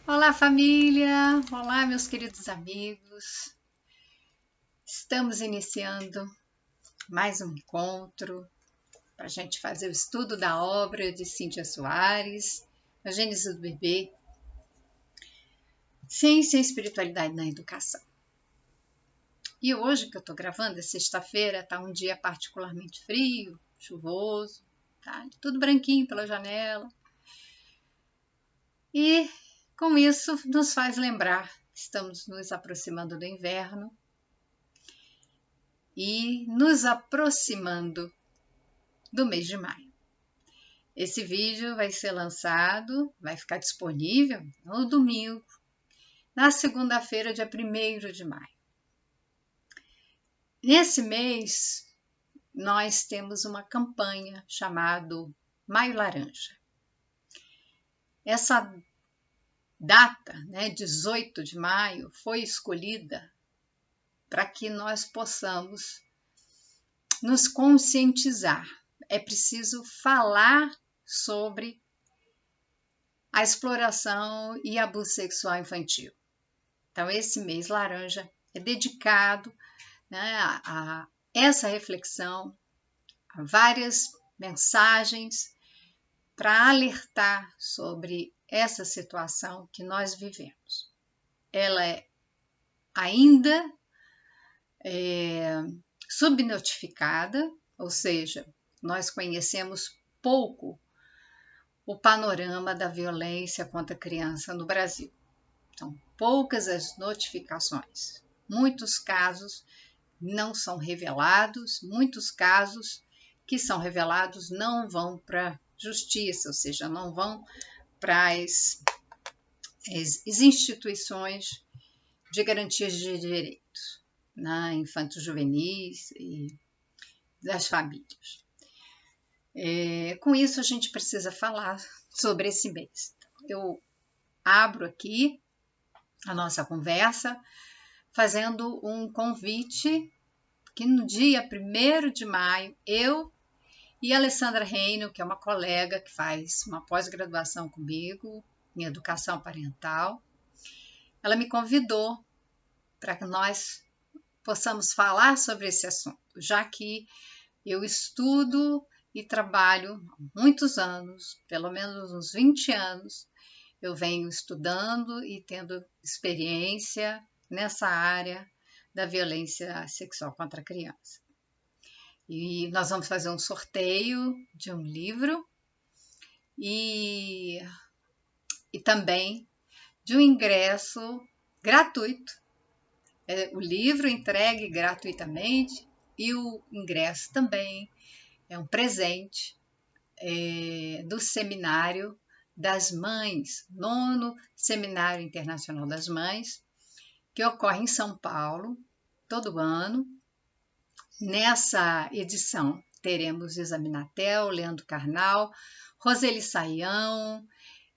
Olá, família! Olá, meus queridos amigos! Estamos iniciando mais um encontro para a gente fazer o estudo da obra de Cíntia Soares, A Gênese do Bebê, Ciência e Espiritualidade na Educação. E hoje que eu estou gravando, é sexta-feira, está um dia particularmente frio, chuvoso, tá? Tudo branquinho pela janela. E com isso nos faz lembrar que estamos nos aproximando do inverno e nos aproximando do mês de maio. Esse vídeo vai ser lançado, vai ficar disponível no domingo, na segunda-feira, dia 1º de maio. Nesse mês, nós temos uma campanha chamada Maio Laranja. Essa data, 18 de maio, foi escolhida para que nós possamos nos conscientizar. É preciso falar sobre a exploração e abuso sexual infantil. Então, esse mês laranja é dedicado, a essa reflexão, a várias mensagens para alertar sobre essa situação que nós vivemos. Ela é ainda subnotificada, ou seja, nós conhecemos pouco o panorama da violência contra a criança no Brasil. São poucas as notificações. Muitos casos não são revelados, muitos casos que são revelados não vão para a justiça, ou seja, não vão para as instituições de garantias de direitos, infanto-juvenis e das famílias. Com isso, a gente precisa falar sobre esse mês. Eu abro aqui a nossa conversa fazendo um convite que no dia 1º de maio, eu e a Alessandra Reino, que é uma colega que faz uma pós-graduação comigo em educação parental, ela me convidou para que nós possamos falar sobre esse assunto, já que eu estudo e trabalho há muitos anos, pelo menos uns 20 anos, eu venho estudando e tendo experiência nessa área da violência sexual contra a criança. E nós vamos fazer um sorteio de um livro e também de um ingresso gratuito. O livro entregue gratuitamente e o ingresso também é um presente do Seminário das Mães, 9º Seminário Internacional das Mães, que ocorre em São Paulo todo ano. Nessa edição teremos Isaminatel, Leandro Carnal, Roseli Saião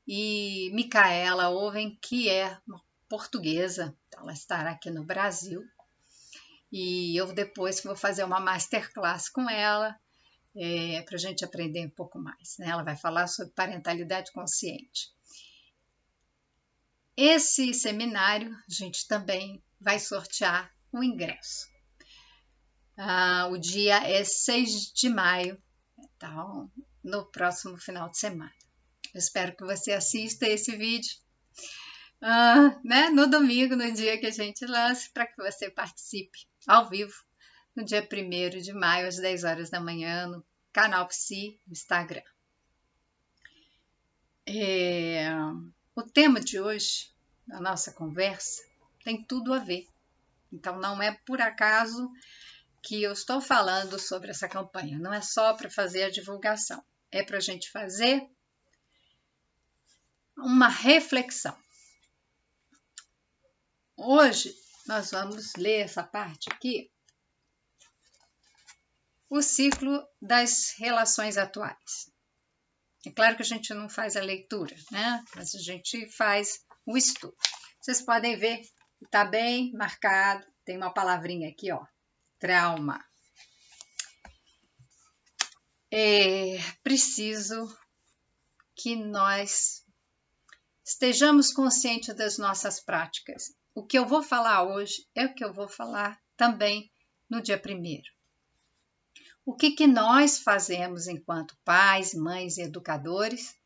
e Micaela Oven, que é uma portuguesa, ela estará aqui no Brasil. E eu depois vou fazer uma masterclass com ela, para a gente aprender um pouco mais. Ela vai falar sobre parentalidade consciente. Esse seminário, a gente também vai sortear um ingresso. O dia é 6 de maio, então, no próximo final de semana. Eu espero que você assista esse vídeo no domingo, no dia que a gente lance, para que você participe ao vivo, no dia 1º de maio, às 10 horas da manhã, no canal Psi, no Instagram. O tema de hoje, da nossa conversa, tem tudo a ver. Então, não é por acaso que eu estou falando sobre essa campanha. Não é só para fazer a divulgação, é para a gente fazer uma reflexão. Hoje, nós vamos ler essa parte aqui, o ciclo das relações atuais. É claro que a gente não faz a leitura, mas a gente faz o estudo. Vocês podem ver, está bem marcado, tem uma palavrinha aqui, trauma. É preciso que nós estejamos conscientes das nossas práticas. O que eu vou falar hoje é o que eu vou falar também no dia 1º. O que nós fazemos enquanto pais, mães e educadores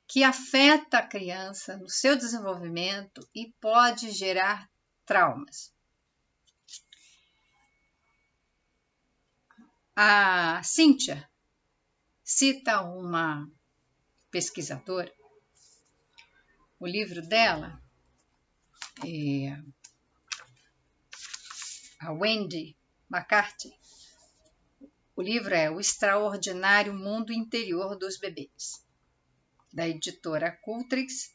que afeta a criança no seu desenvolvimento e pode gerar traumas. A Cíntia cita uma pesquisadora, o livro dela, a Wendy McCarthy. O livro é O Extraordinário Mundo Interior dos Bebês, da editora Cultrix.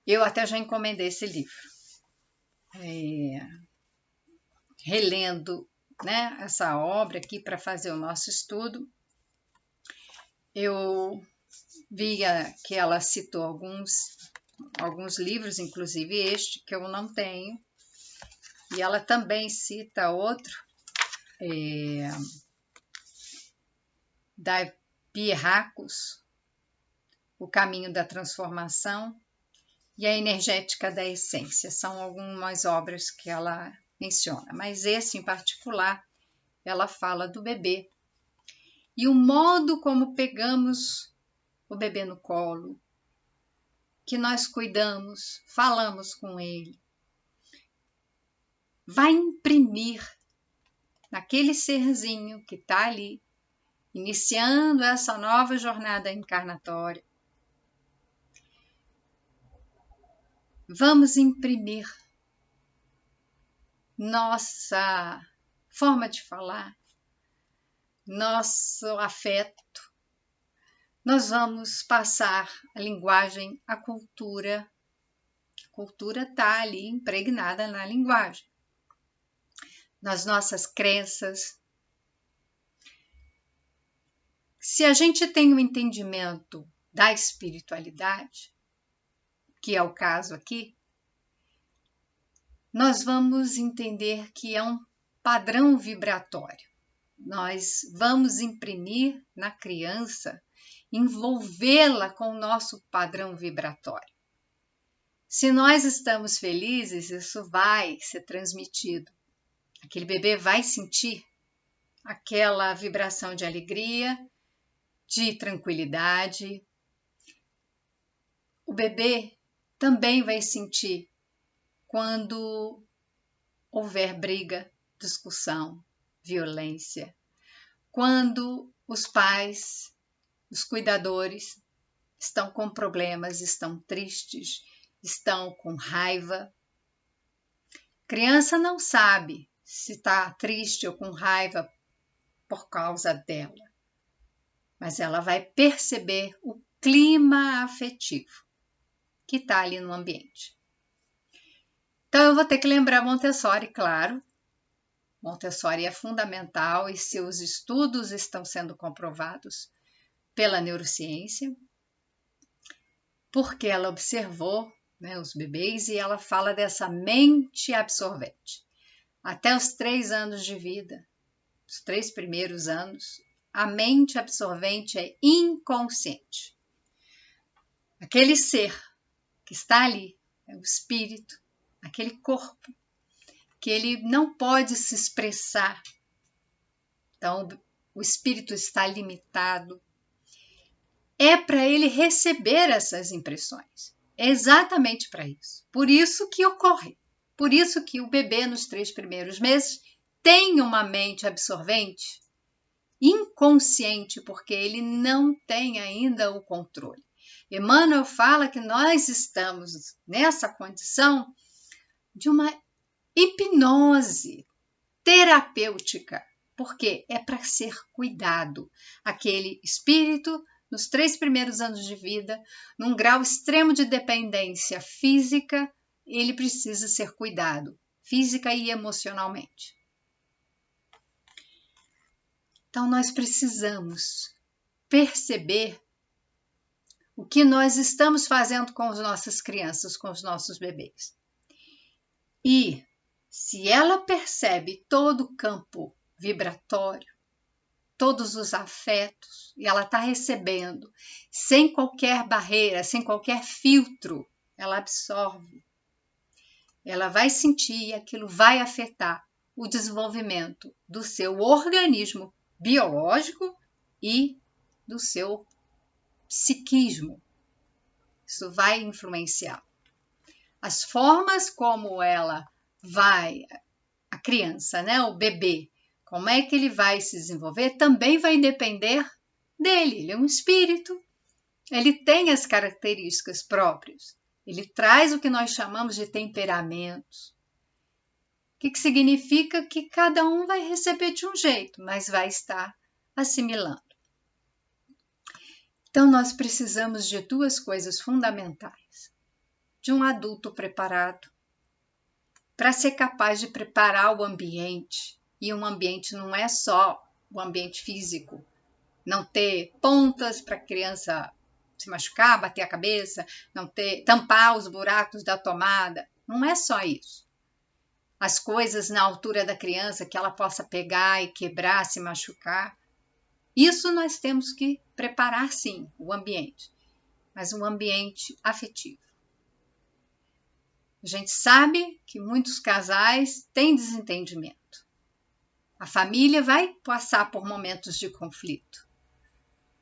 Eu até já encomendei esse livro. Relendo, né, essa obra aqui para fazer o nosso estudo, eu via que ela citou alguns livros, inclusive este, que eu não tenho, e ela também cita outro, da Pierracos, O Caminho da Transformação e a Energética da Essência. São algumas obras que ela menciona, mas esse em particular, ela fala do bebê e o modo como pegamos o bebê no colo, que nós cuidamos, falamos com ele, vai imprimir naquele serzinho que está ali, iniciando essa nova jornada encarnatória. Vamos imprimir nossa forma de falar, nosso afeto. Nós vamos passar a linguagem, a cultura. A cultura está ali impregnada na linguagem, nas nossas crenças. Se a gente tem um entendimento da espiritualidade, que é o caso aqui, nós vamos entender que é um padrão vibratório. Nós vamos imprimir na criança, envolvê-la com o nosso padrão vibratório. Se nós estamos felizes, isso vai ser transmitido. Aquele bebê vai sentir aquela vibração de alegria, de tranquilidade. O bebê também vai sentir quando houver briga, discussão, violência, quando os pais, os cuidadores estão com problemas, estão tristes, estão com raiva. Criança não sabe se está triste ou com raiva por causa dela, mas ela vai perceber o clima afetivo que está ali no ambiente. Então eu vou ter que lembrar Montessori, claro. Montessori é fundamental e seus estudos estão sendo comprovados pela neurociência, porque ela observou, né, os bebês e ela fala dessa mente absorvente. Até os 3 anos de vida, os 3 primeiros anos, a mente absorvente é inconsciente. Aquele ser que está ali, é o espírito, aquele corpo, que ele não pode se expressar. Então, o espírito está limitado. É para ele receber essas impressões. É exatamente para isso. Por isso que ocorre. Por isso que o bebê, nos 3 primeiros meses, tem uma mente absorvente, inconsciente, porque ele não tem ainda o controle. Emmanuel fala que nós estamos nessa condição de uma hipnose terapêutica, porque é para ser cuidado. Aquele espírito, nos 3 primeiros anos de vida, num grau extremo de dependência física, ele precisa ser cuidado, física e emocionalmente. Então, nós precisamos perceber o que nós estamos fazendo com as nossas crianças, com os nossos bebês. E se ela percebe todo o campo vibratório, todos os afetos, e ela está recebendo sem qualquer barreira, sem qualquer filtro, ela absorve. Ela vai sentir e aquilo vai afetar o desenvolvimento do seu organismo biológico e do seu psiquismo. Isso vai influenciar. As formas como ela vai, a criança, né, o bebê, como é que ele vai se desenvolver, também vai depender dele. Ele é um espírito, ele tem as características próprias, ele traz o que nós chamamos de temperamentos. O que significa que cada um vai receber de um jeito, mas vai estar assimilando. Então, nós precisamos de duas coisas fundamentais. De um adulto preparado, para ser capaz de preparar o ambiente. E um ambiente não é só o ambiente físico, não ter pontas para a criança se machucar, bater a cabeça, não ter, tampar os buracos da tomada. Não é só isso. As coisas na altura da criança que ela possa pegar e quebrar, se machucar. Isso nós temos que preparar, sim, o ambiente, mas um ambiente afetivo. A gente sabe que muitos casais têm desentendimento. A família vai passar por momentos de conflito,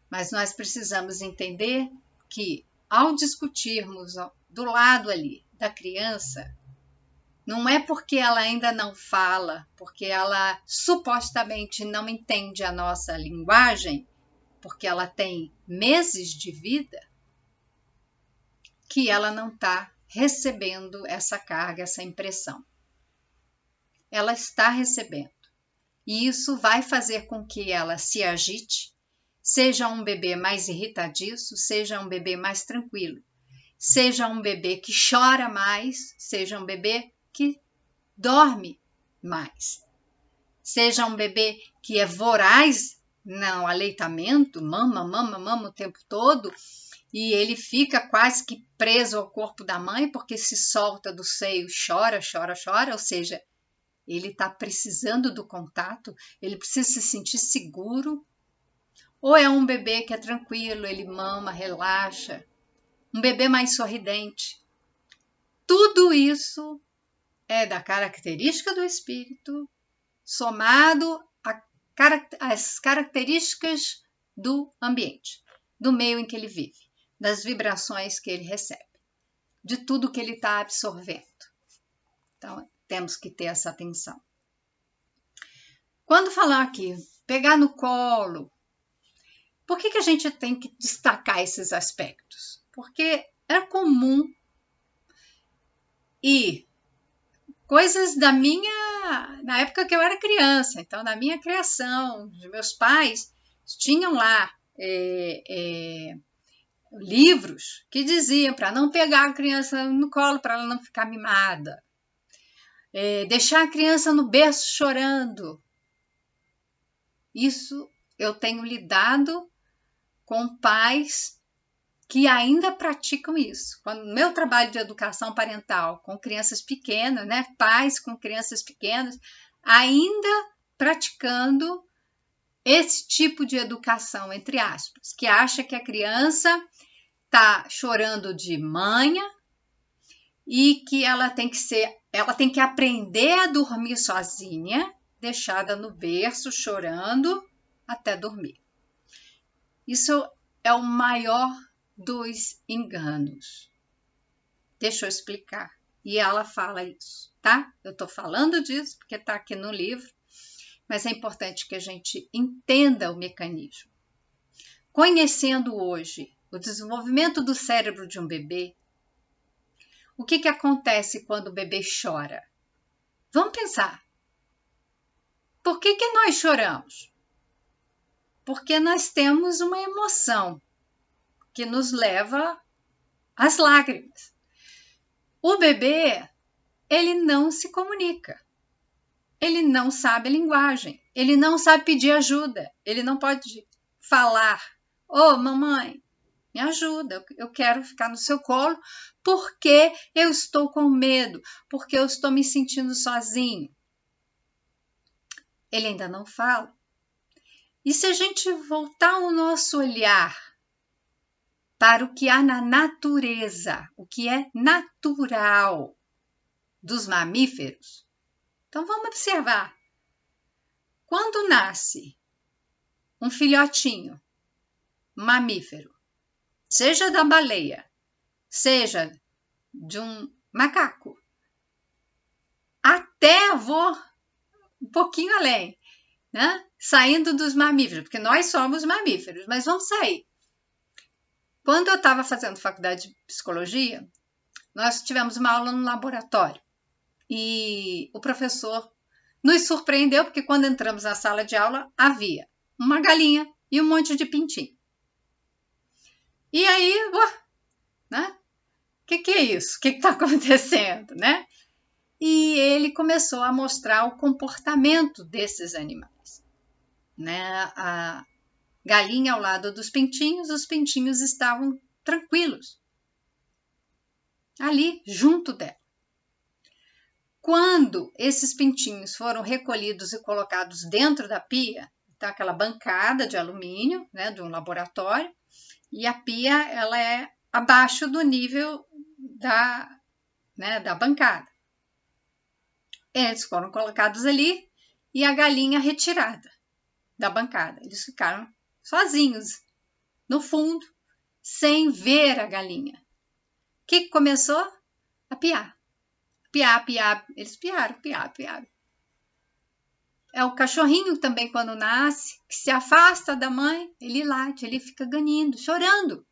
mas nós precisamos entender que, ao discutirmos do lado ali da criança, não é porque ela ainda não fala, porque ela supostamente não entende a nossa linguagem, porque ela tem meses de vida, que ela não está recebendo essa carga, essa impressão. Ela está recebendo. E isso vai fazer com que ela se agite, seja um bebê mais irritadiço, seja um bebê mais tranquilo, seja um bebê que chora mais, seja um bebê que dorme mais, seja um bebê que é voraz no aleitamento, mama o tempo todo, e ele fica quase que preso ao corpo da mãe, porque se solta do seio, chora, ou seja, ele está precisando do contato, ele precisa se sentir seguro. Ou é um bebê que é tranquilo, ele mama, relaxa, um bebê mais sorridente. Tudo isso é da característica do espírito, somado às características do ambiente, do meio em que ele vive, das vibrações que ele recebe, de tudo que ele está absorvendo. Então, temos que ter essa atenção. Quando falar aqui, pegar no colo, por que a gente tem que destacar esses aspectos? Porque é comum e coisas na época que eu era criança, então na minha criação, os meus pais tinham lá livros que diziam para não pegar a criança no colo, para ela não ficar mimada, deixar a criança no berço chorando. Isso eu tenho lidado com pais que ainda praticam isso. No meu trabalho de educação parental com crianças pequenas, né, pais com crianças pequenas, ainda praticando esse tipo de educação, entre aspas, que acha que a criança está chorando de manha e que ela tem que aprender a dormir sozinha, deixada no berço, chorando até dormir. Isso é o maior dos enganos. Deixa eu explicar. E ela fala isso, tá? Eu estou falando disso porque está aqui no livro, mas é importante que a gente entenda o mecanismo. Conhecendo hoje o desenvolvimento do cérebro de um bebê, o que acontece quando o bebê chora? Vamos pensar. Por que nós choramos? Porque nós temos uma emoção que nos leva às lágrimas. O bebê, ele não se comunica. Ele não sabe a linguagem. Ele não sabe pedir ajuda. Ele não pode falar: "Ô, mamãe, me ajuda, eu quero ficar no seu colo porque eu estou com medo, porque eu estou me sentindo sozinho." Ele ainda não fala. E se a gente voltar o nosso olhar para o que há na natureza, o que é natural dos mamíferos, então vamos observar. Quando nasce um filhotinho mamífero, seja da baleia, seja de um macaco, até vou um pouquinho além, né? Saindo dos mamíferos, porque nós somos mamíferos, mas vamos sair. Quando eu estava fazendo faculdade de psicologia, nós tivemos uma aula no laboratório e o professor nos surpreendeu, porque quando entramos na sala de aula, havia uma galinha e um monte de pintinho. E aí, né? O que é isso? O que está acontecendo, né? E ele começou a mostrar o comportamento desses animais, né? A galinha ao lado dos pintinhos, os pintinhos estavam tranquilos, ali, junto dela. Quando esses pintinhos foram recolhidos e colocados dentro da pia, tá aquela bancada de alumínio, né, de um laboratório, e a pia ela é abaixo do nível da bancada. Eles foram colocados ali e a galinha retirada da bancada. Eles ficaram sozinhos, no fundo, sem ver a galinha. O que começou? A piar. Piar, piar. Eles piaram, piaram. É o cachorrinho também, quando nasce, que se afasta da mãe, ele late, ele fica ganindo, chorando.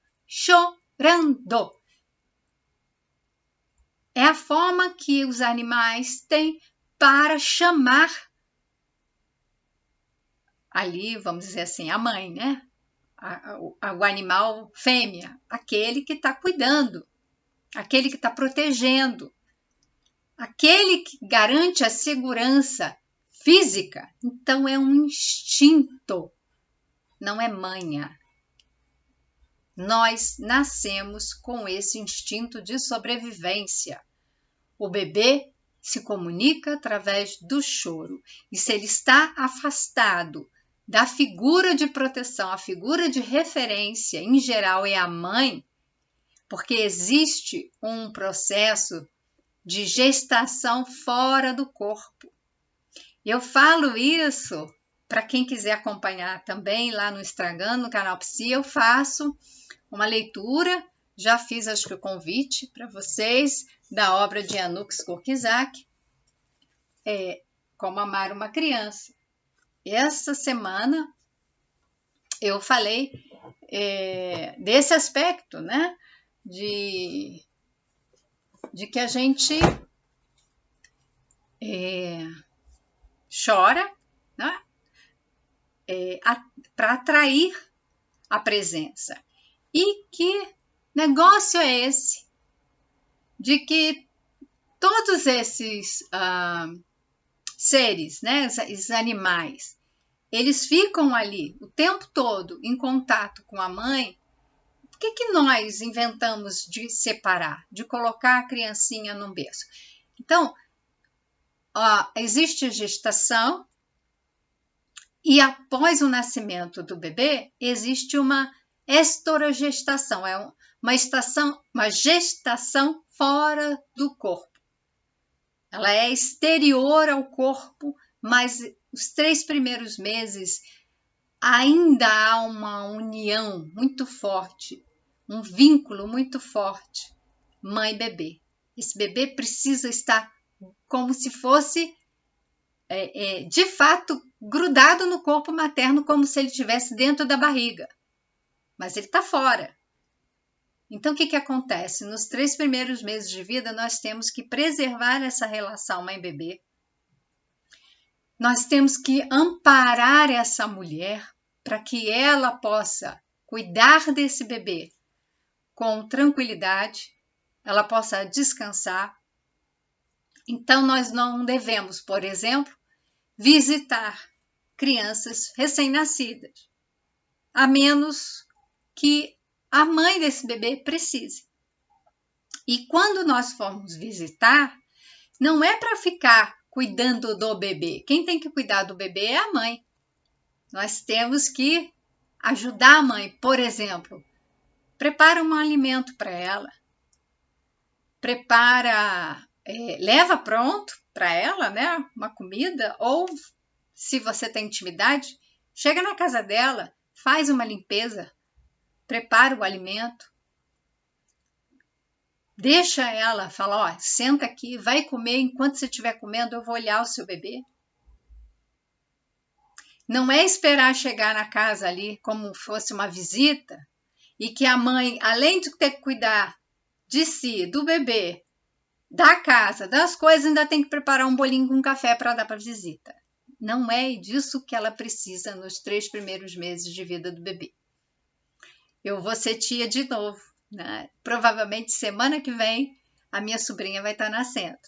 É a forma que os animais têm para chamar ali, vamos dizer assim, a mãe, né? O animal fêmea, aquele que está cuidando, aquele que está protegendo, aquele que garante a segurança física. Então é um instinto, não é manha. Nós nascemos com esse instinto de sobrevivência. O bebê se comunica através do choro. E se ele está afastado da figura de proteção, a figura de referência, em geral, é a mãe, porque existe um processo de gestação fora do corpo. Eu falo isso para quem quiser acompanhar também lá no Instagram, no canal Psi, eu faço uma leitura, já fiz acho que o convite para vocês, da obra de Anuks Korczak, Como Amar uma Criança. Essa semana eu falei desse aspecto, né? De que a gente chora, né? Para atrair a presença. E que negócio é esse de que todos esses seres, né, esses animais, eles ficam ali o tempo todo em contato com a mãe? Por que nós inventamos de separar, de colocar a criancinha num berço? Então, existe a gestação e após o nascimento do bebê, existe uma esterogestação, é uma gestação fora do corpo. Ela é exterior ao corpo, mas os 3 primeiros meses ainda há uma união muito forte, um vínculo muito forte, mãe e bebê. Esse bebê precisa estar como se fosse, de fato, grudado no corpo materno, como se ele estivesse dentro da barriga. Mas ele está fora. Então, o que acontece? Nos 3 primeiros meses de vida, nós temos que preservar essa relação mãe-bebê. Nós temos que amparar essa mulher para que ela possa cuidar desse bebê com tranquilidade, ela possa descansar. Então, nós não devemos, por exemplo, visitar crianças recém-nascidas, a menos que a mãe desse bebê precise. E quando nós formos visitar, não é para ficar cuidando do bebê. Quem tem que cuidar do bebê é a mãe. Nós temos que ajudar a mãe, por exemplo, prepara um alimento para ela, leva pronto para ela, né, uma comida, ou se você tem intimidade, chega na casa dela, faz uma limpeza, prepara o alimento, deixa ela, fala, ó, senta aqui, vai comer, enquanto você estiver comendo, eu vou olhar o seu bebê. Não é esperar chegar na casa ali como fosse uma visita e que a mãe, além de ter que cuidar de si, do bebê, da casa, das coisas, ainda tem que preparar um bolinho com café para dar para visita. Não é disso que ela precisa nos 3 primeiros meses de vida do bebê. Eu vou ser tia de novo, né? Provavelmente semana que vem a minha sobrinha vai estar nascendo.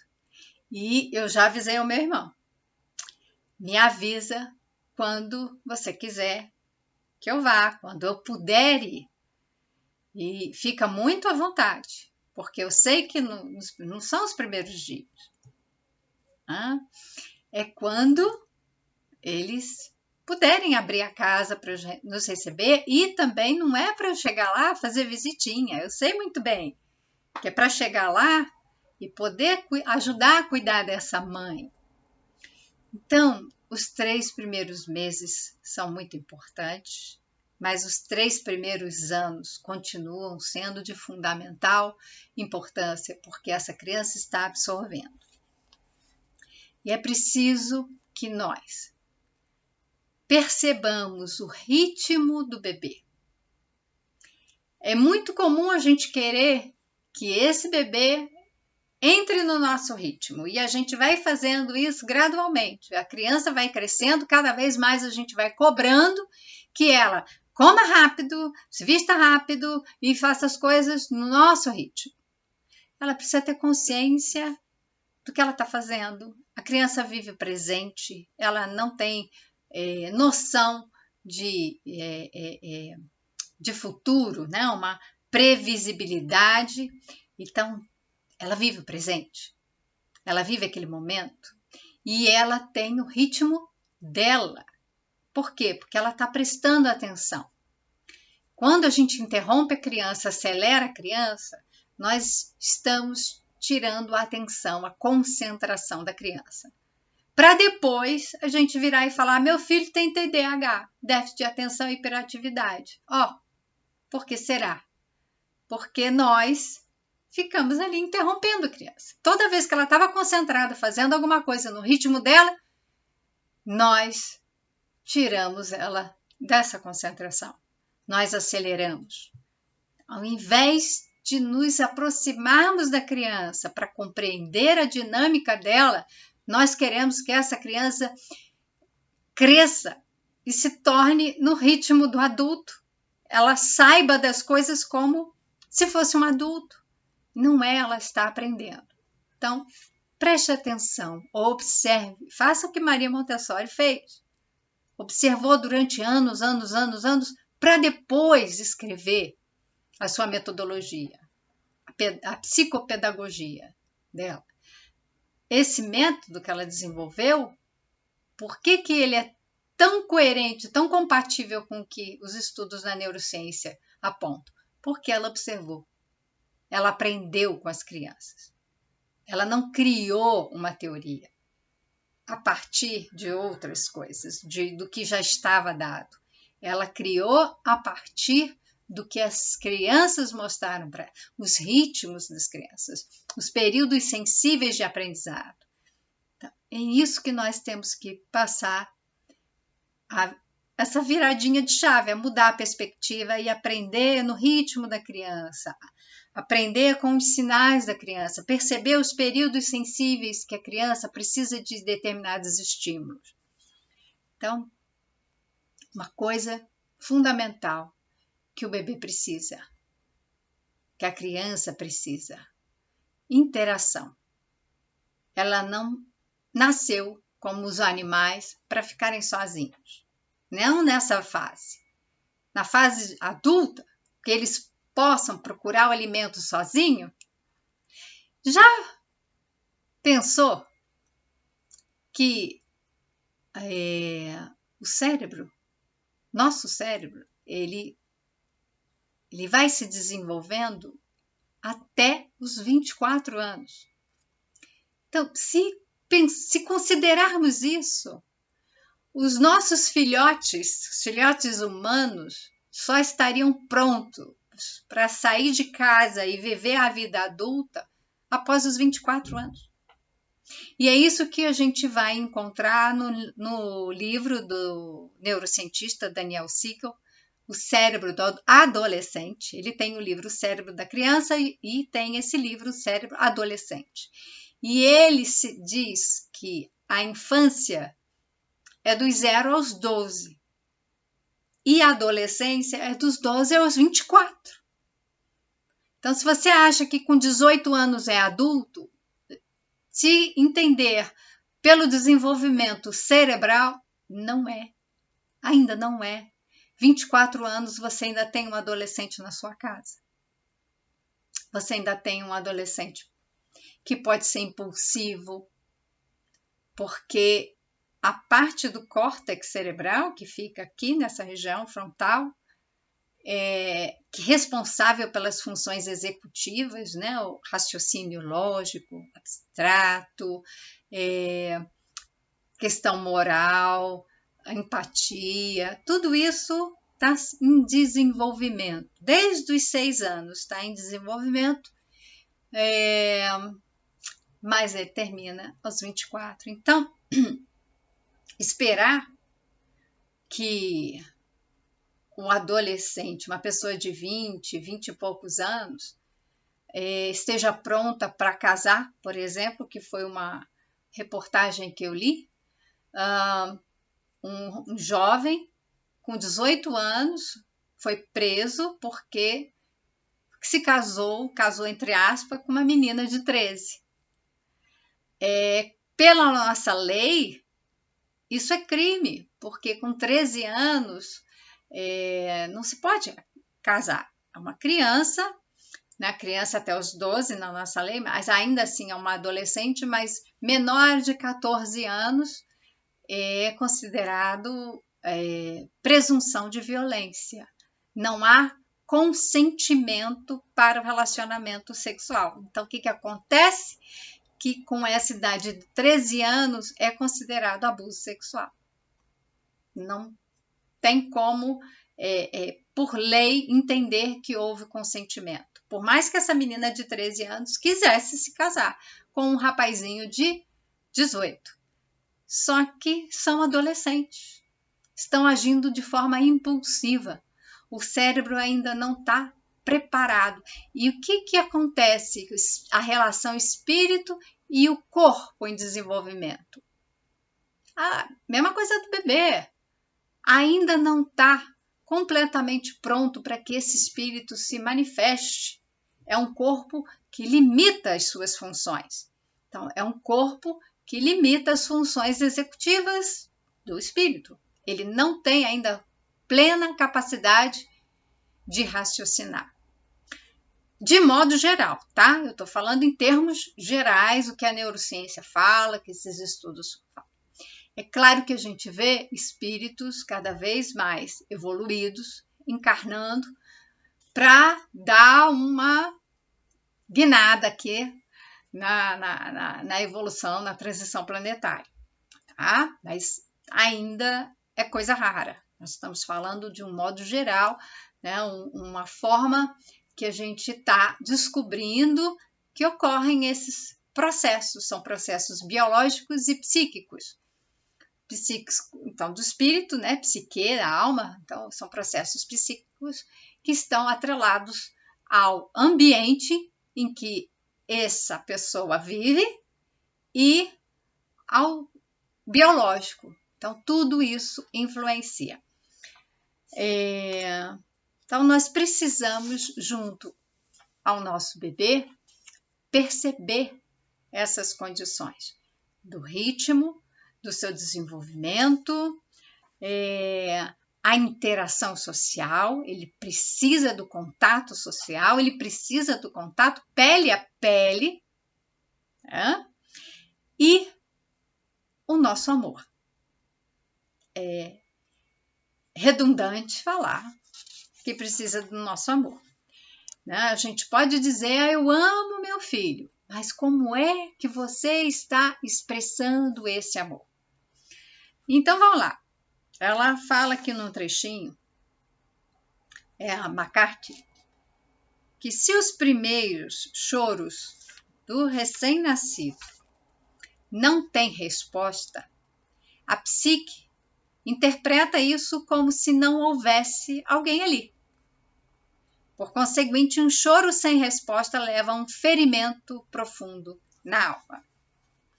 E eu já avisei ao meu irmão. Me avisa quando você quiser que eu vá, quando eu puder ir. E fica muito à vontade, porque eu sei que não são os primeiros dias. É quando eles puderem abrir a casa para nos receber, e também não é para eu chegar lá fazer visitinha. Eu sei muito bem que é para chegar lá e poder ajudar a cuidar dessa mãe. Então, os 3 primeiros meses são muito importantes, mas os 3 primeiros anos continuam sendo de fundamental importância, porque essa criança está absorvendo. E é preciso que nós percebamos o ritmo do bebê. É muito comum a gente querer que esse bebê entre no nosso ritmo, e a gente vai fazendo isso gradualmente. A criança vai crescendo, cada vez mais a gente vai cobrando que ela coma rápido, se vista rápido e faça as coisas no nosso ritmo. Ela precisa ter consciência do que ela está fazendo. A criança vive o presente, ela não tem noção de futuro, né? Uma previsibilidade. Então, ela vive o presente, ela vive aquele momento e ela tem o ritmo dela. Por quê? Porque ela está prestando atenção. Quando a gente interrompe a criança, acelera a criança, nós estamos tirando a atenção, a concentração da criança. Para depois a gente virar e falar: meu filho tem TDAH, déficit de atenção e hiperatividade. Por que será? Porque nós ficamos ali interrompendo a criança. Toda vez que ela estava concentrada fazendo alguma coisa no ritmo dela, nós tiramos ela dessa concentração. Nós aceleramos. Ao invés de nos aproximarmos da criança para compreender a dinâmica dela, nós queremos que essa criança cresça e se torne no ritmo do adulto. Ela saiba das coisas como se fosse um adulto. Não é, ela está aprendendo. Então, preste atenção, observe, faça o que Maria Montessori fez. Observou durante anos, para depois escrever a sua metodologia, a psicopedagogia dela. Esse método que ela desenvolveu, por que ele é tão coerente, tão compatível com o que os estudos na neurociência apontam? Porque ela observou. Ela aprendeu com as crianças. Ela não criou uma teoria a partir de outras coisas, do que já estava dado. Ela criou a partir do que as crianças mostraram para ela, os ritmos das crianças, os períodos sensíveis de aprendizado. Então, é isso que nós temos que passar essa viradinha de chave, é mudar a perspectiva e aprender no ritmo da criança, aprender com os sinais da criança, perceber os períodos sensíveis que a criança precisa de determinados estímulos. Então, uma coisa fundamental que o bebê precisa, que a criança precisa, interação. Ela não nasceu como os animais para ficarem sozinhos. Não nessa fase. Na fase adulta, que eles possam procurar o alimento sozinho. Já pensou que o cérebro nosso cérebro, ele vai se desenvolvendo até os 24 anos. Então, se considerarmos isso, os nossos filhotes, os filhotes humanos, só estariam prontos para sair de casa e viver a vida adulta após os 24 anos. E é isso que a gente vai encontrar no livro do neurocientista Daniel Siegel, O Cérebro do Adolescente. Ele tem o livro O Cérebro da Criança e tem esse livro O Cérebro Adolescente. E ele diz que a infância é dos 0 aos 12 e a adolescência é dos 12 aos 24. Então, se você acha que com 18 anos é adulto, se entender pelo desenvolvimento cerebral, não é. Ainda não é. 24 anos você ainda tem um adolescente na sua casa. Você ainda tem um adolescente que pode ser impulsivo, porque a parte do córtex cerebral, que fica aqui nessa região frontal, que é responsável pelas funções executivas, né? O raciocínio lógico, abstrato, questão moral, a empatia, tudo isso está em desenvolvimento. Desde os 6 anos está em desenvolvimento, mas ele termina aos 24. Então, esperar que um adolescente, uma pessoa de 20 e poucos anos, esteja pronta para casar, por exemplo, que foi uma reportagem que eu li, um jovem com 18 anos foi preso porque se casou entre aspas, com uma menina de 13. Pela nossa lei, isso é crime, porque com 13 anos não se pode casar. É uma criança, né? Criança até os 12 na nossa lei, mas ainda assim é uma adolescente, mas menor de 14 anos é considerado presunção de violência. Não há consentimento para o relacionamento sexual. Então, o que acontece? Que com essa idade de 13 anos é considerado abuso sexual. Não tem como, por lei, entender que houve consentimento. Por mais que essa menina de 13 anos quisesse se casar com um rapazinho de 18. Só que são adolescentes. Estão agindo de forma impulsiva. O cérebro ainda não está preparado. E o que acontece? A relação espírito e o corpo em desenvolvimento. A mesma coisa do bebê. Ainda não está completamente pronto para que esse espírito se manifeste. É um corpo que limita as suas funções. Então, é um corpo que limita as funções executivas do espírito. Ele não tem ainda plena capacidade de raciocinar. De modo geral, tá? Eu estou falando em termos gerais, o que a neurociência fala, que esses estudos falam. É claro que a gente vê espíritos cada vez mais evoluídos, encarnando, para dar uma guinada aqui na evolução, na transição planetária. Tá? Mas ainda é coisa rara. Nós estamos falando de um modo geral, né? Uma forma que a gente está descobrindo que ocorrem esses processos. São processos biológicos e psíquicos. Então, do espírito, né? Psique, a alma. Então, são processos psíquicos que estão atrelados ao ambiente em que essa pessoa vive e ao biológico. Então, tudo isso influencia. Então, nós precisamos, junto ao nosso bebê, perceber essas condições do ritmo, do seu desenvolvimento, a interação social, ele precisa do contato social, ele precisa do contato pele a pele, e o nosso amor. redundante falar que precisa do nosso amor. Né? A gente pode dizer, eu amo meu filho, mas como é que você está expressando esse amor? Então, vamos lá. Ela fala aqui num trechinho, a McCarthy, que se os primeiros choros do recém-nascido não têm resposta, a psique interpreta isso como se não houvesse alguém ali. Por conseguinte, um choro sem resposta leva a um ferimento profundo na alma.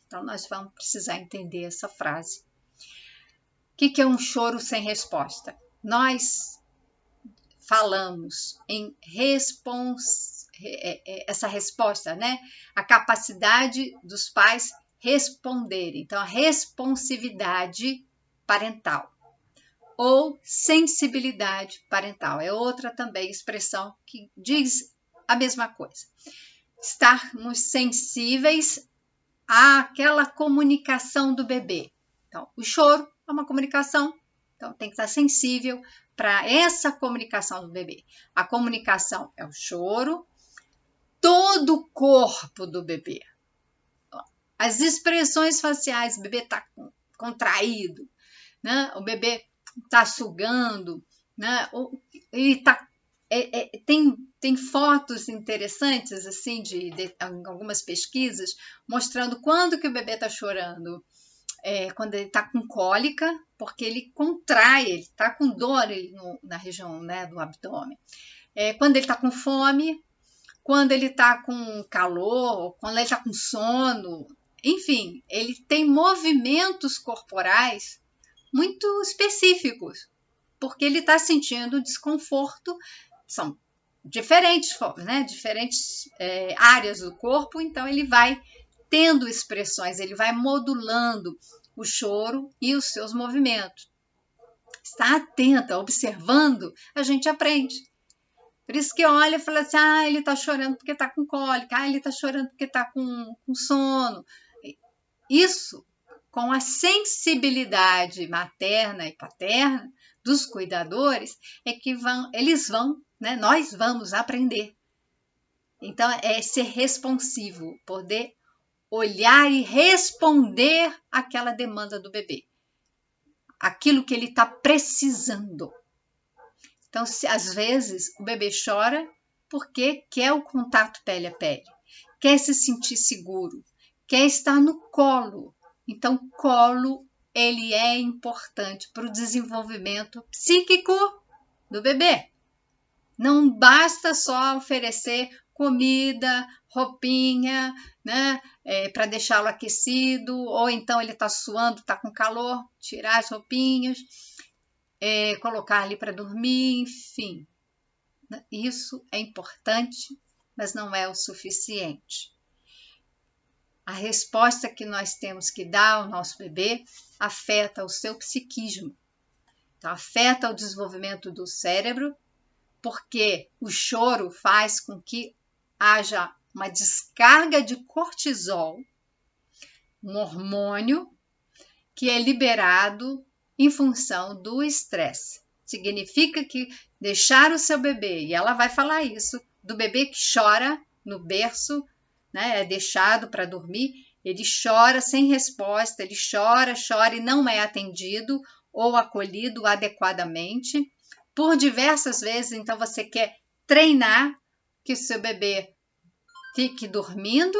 Então, nós vamos precisar entender essa frase. O que é um choro sem resposta? Nós falamos em essa resposta, né? A capacidade dos pais responderem. Então, a responsividade parental ou sensibilidade parental é outra também expressão que diz a mesma coisa. Estarmos sensíveis àquela comunicação do bebê. Então, o choro é uma comunicação, então tem que estar sensível para essa comunicação do bebê. A comunicação é o choro, todo o corpo do bebê. As expressões faciais, o bebê está contraído, né? O bebê está sugando, né? Ele tá, tem fotos interessantes assim de algumas pesquisas mostrando quando que o bebê está chorando. Quando ele está com cólica, porque ele contrai, ele está com dor na região, né, do abdômen. Quando ele está com fome, quando ele está com calor, quando ele está com sono, enfim, ele tem movimentos corporais muito específicos, porque ele está sentindo desconforto. São diferentes, né, diferentes áreas do corpo, então ele vai tendo expressões, ele vai modulando o choro e os seus movimentos. Está atenta, observando, a gente aprende. Por isso que olha e fala assim, ele está chorando porque está com cólica, ele está chorando porque está com sono. Isso, com a sensibilidade materna e paterna dos cuidadores, é que eles vão, né, nós vamos aprender. Então, é ser responsivo, poder olhar e responder àquela demanda do bebê, aquilo que ele está precisando. Então, às vezes, o bebê chora porque quer o contato pele a pele, quer se sentir seguro, quer estar no colo. Então, colo, ele é importante para o desenvolvimento psíquico do bebê. Não basta só oferecer comida, roupinha, né, para deixá-lo aquecido, ou então ele está suando, está com calor, tirar as roupinhas, colocar ali para dormir, enfim. Isso é importante, mas não é o suficiente. A resposta que nós temos que dar ao nosso bebê afeta o seu psiquismo, então, afeta o desenvolvimento do cérebro, porque o choro faz com que haja uma descarga de cortisol, um hormônio que é liberado em função do estresse. Significa que deixar o seu bebê, e ela vai falar isso, do bebê que chora no berço, né, é deixado para dormir, ele chora sem resposta, ele chora e não é atendido ou acolhido adequadamente. Por diversas vezes, então você quer treinar que o seu bebê fique dormindo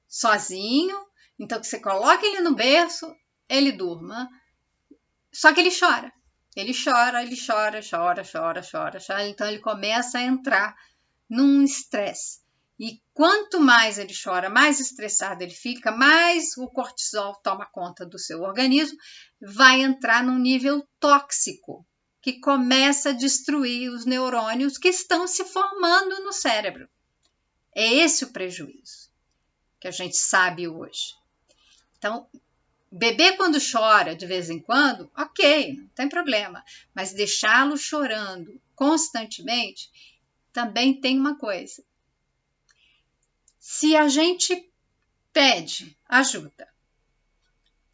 sozinho, então que você coloque ele no berço, ele durma, só que ele chora, então ele começa a entrar num estresse. E quanto mais ele chora, mais estressado ele fica, mais o cortisol toma conta do seu organismo, vai entrar num nível tóxico, que começa a destruir os neurônios que estão se formando no cérebro. É esse o prejuízo que a gente sabe hoje. Então, bebê quando chora de vez em quando, ok, não tem problema, mas deixá-lo chorando constantemente, também tem uma coisa. Se a gente pede ajuda,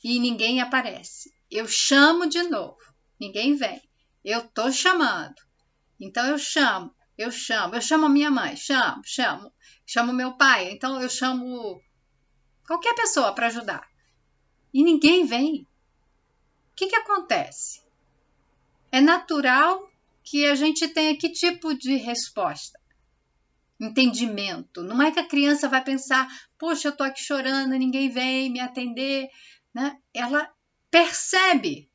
e ninguém aparece. Eu chamo de novo, ninguém vem. Eu tô chamando. Então eu chamo a minha mãe, chamo meu pai, então eu chamo qualquer pessoa para ajudar. E ninguém vem. O que acontece? É natural que a gente tenha que tipo de resposta? Entendimento. Não é que a criança vai pensar, poxa, eu tô aqui chorando, ninguém vem me atender, né? Ela percebe,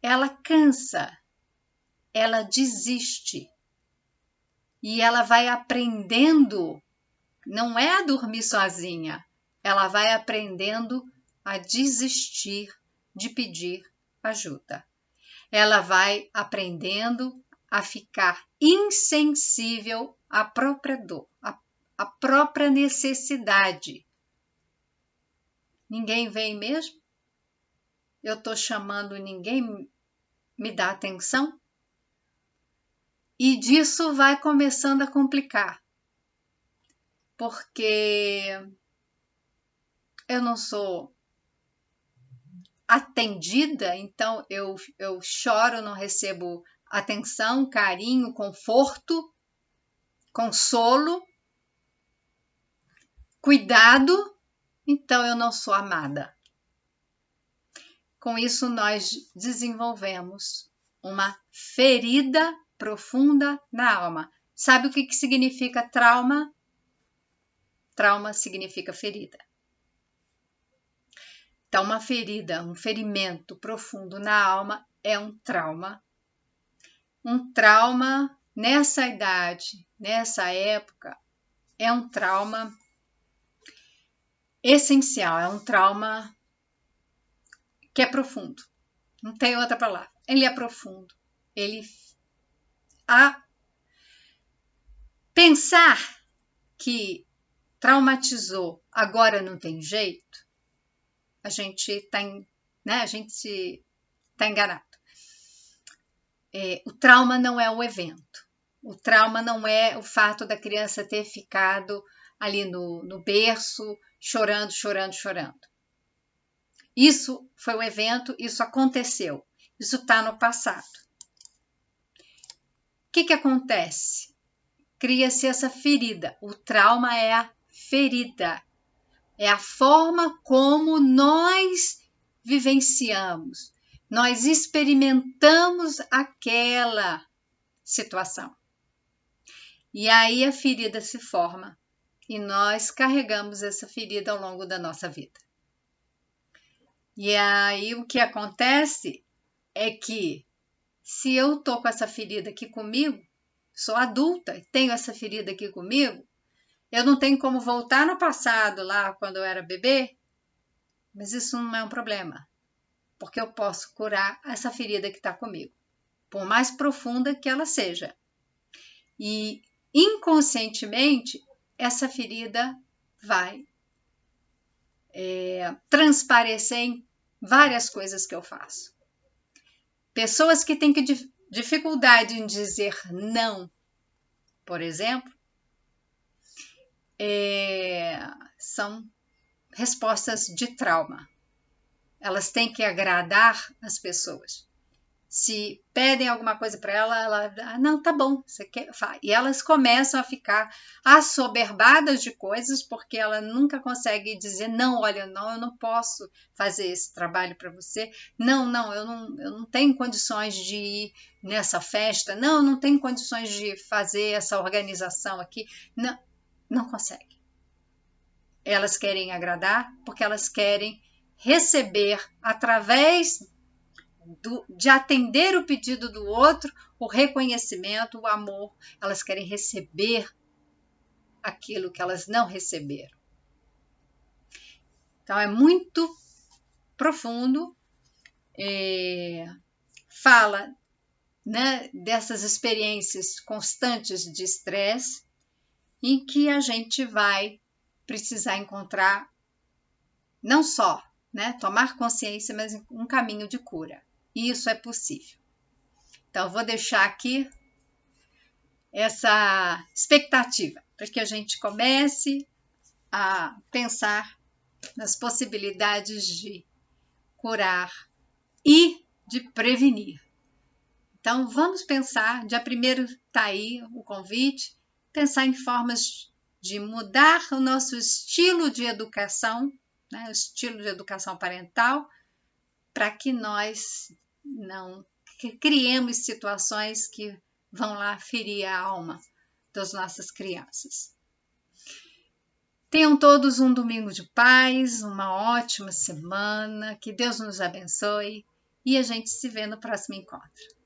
ela cansa, ela desiste. E ela vai aprendendo, não é a dormir sozinha, ela vai aprendendo a desistir de pedir ajuda. Ela vai aprendendo a ficar insensível à própria dor, à própria necessidade. Ninguém vem mesmo? Eu estou chamando, ninguém me dá atenção? E disso vai começando a complicar, porque eu não sou atendida, então eu choro, não recebo atenção, carinho, conforto, consolo, cuidado, então eu não sou amada. Com isso, nós desenvolvemos uma ferida profunda na alma. Sabe o que significa trauma? Trauma significa ferida. Então, uma ferida, um ferimento profundo na alma é um trauma. Um trauma nessa idade, nessa época, é um trauma essencial, é um trauma que é profundo. Não tem outra palavra. Ele é profundo. Ele pensar que traumatizou, agora não tem jeito, a gente está enganado. O trauma não é o evento. O trauma não é o fato da criança ter ficado ali no berço, chorando. Isso foi um evento, isso aconteceu. Isso está no passado. O que acontece? Cria-se essa ferida. O trauma é a ferida. É a forma como nós vivenciamos, nós experimentamos aquela situação. E aí a ferida se forma e nós carregamos essa ferida ao longo da nossa vida. E aí o que acontece é que se eu tô com essa ferida aqui comigo, sou adulta, tenho essa ferida aqui comigo, eu não tenho como voltar no passado, lá quando eu era bebê, mas isso não é um problema, porque eu posso curar essa ferida que está comigo, por mais profunda que ela seja. E inconscientemente, essa ferida vai transparecer em várias coisas que eu faço. Pessoas que têm dificuldade em dizer não, por exemplo, são respostas de trauma. Elas têm que agradar as pessoas. Se pedem alguma coisa para ela, não, tá bom, você quer? E elas começam a ficar assoberbadas de coisas porque ela nunca consegue dizer não, olha, não, eu não posso fazer esse trabalho para você. Não, eu não tenho condições de ir nessa festa. Não tenho condições de fazer essa organização aqui. Não consegue. Elas querem agradar porque elas querem receber através de atender o pedido do outro, o reconhecimento, o amor. Elas querem receber aquilo que elas não receberam. Então, é muito profundo. Fala, né, dessas experiências constantes de estresse em que a gente vai precisar encontrar não só, né, tomar consciência, mas um caminho de cura. E isso é possível. Então, vou deixar aqui essa expectativa para que a gente comece a pensar nas possibilidades de curar e de prevenir. Então, vamos pensar, dia 1º está aí o convite, pensar em formas de mudar o nosso estilo de educação, né, o estilo de educação parental, para que nós não criemos situações que vão lá ferir a alma das nossas crianças. Tenham todos um domingo de paz, uma ótima semana, que Deus nos abençoe e a gente se vê no próximo encontro.